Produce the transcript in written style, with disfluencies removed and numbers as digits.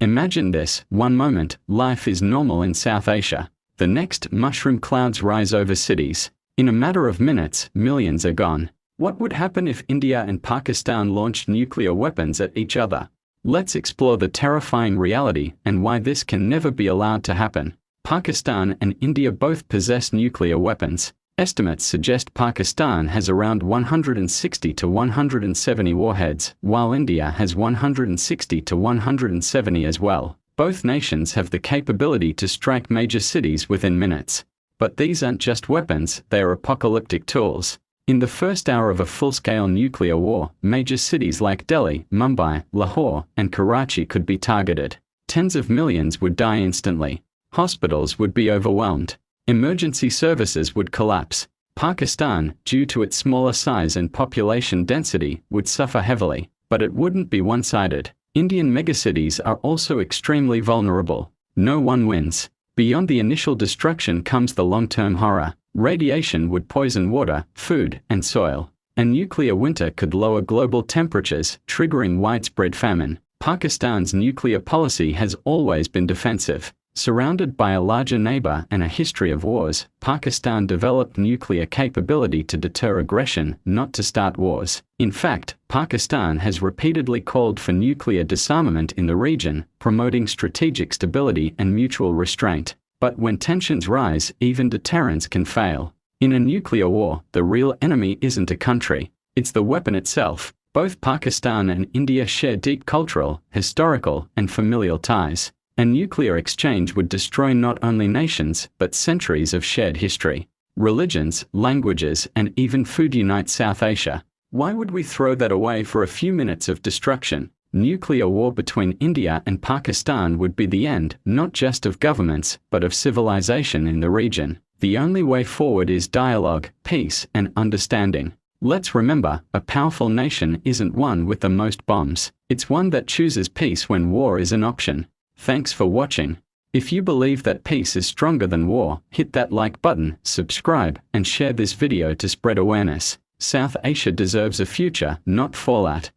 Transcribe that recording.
Imagine this: one moment, life is normal in South Asia. The next, mushroom clouds rise over cities. In a matter of minutes, millions are gone. What would happen if India and Pakistan launched nuclear weapons at each other? Let's explore the terrifying reality and why this can never be allowed to happen. Pakistan and India both possess nuclear weapons. Estimates suggest Pakistan has around 160 to 170 warheads, while India has 160 to 170 as well. Both nations have the capability to strike major cities within minutes. But these aren't just weapons, they are apocalyptic tools. In the first hour of a full-scale nuclear war, major cities like Delhi, Mumbai, Lahore, and Karachi could be targeted. Tens of millions would die instantly. Hospitals would be overwhelmed. Emergency services would collapse. Pakistan, due to its smaller size and population density, would suffer heavily. But it wouldn't be one-sided. Indian megacities are also extremely vulnerable. No one wins. Beyond the initial destruction comes the long-term horror. Radiation would poison water, food, and soil. A nuclear winter could lower global temperatures, triggering widespread famine. Pakistan's nuclear policy has always been defensive. Surrounded by a larger neighbor and a history of wars, Pakistan developed nuclear capability to deter aggression, not to start wars. In fact, Pakistan has repeatedly called for nuclear disarmament in the region, promoting strategic stability and mutual restraint. But when tensions rise, even deterrence can fail. In a nuclear war, the real enemy isn't a country, it's the weapon itself. Both Pakistan and India share deep cultural, historical, and familial ties. A nuclear exchange would destroy not only nations, but centuries of shared history. Religions, languages, and even food unite South Asia. Why would we throw that away for a few minutes of destruction? Nuclear war between India and Pakistan would be the end, not just of governments, but of civilization in the region. The only way forward is dialogue, peace, and understanding. Let's remember, a powerful nation isn't one with the most bombs. It's one that chooses peace when war is an option. Thanks for watching. If you believe that peace is stronger than war, hit that like button, subscribe, and share this video to spread awareness. South Asia deserves a future, not fallout.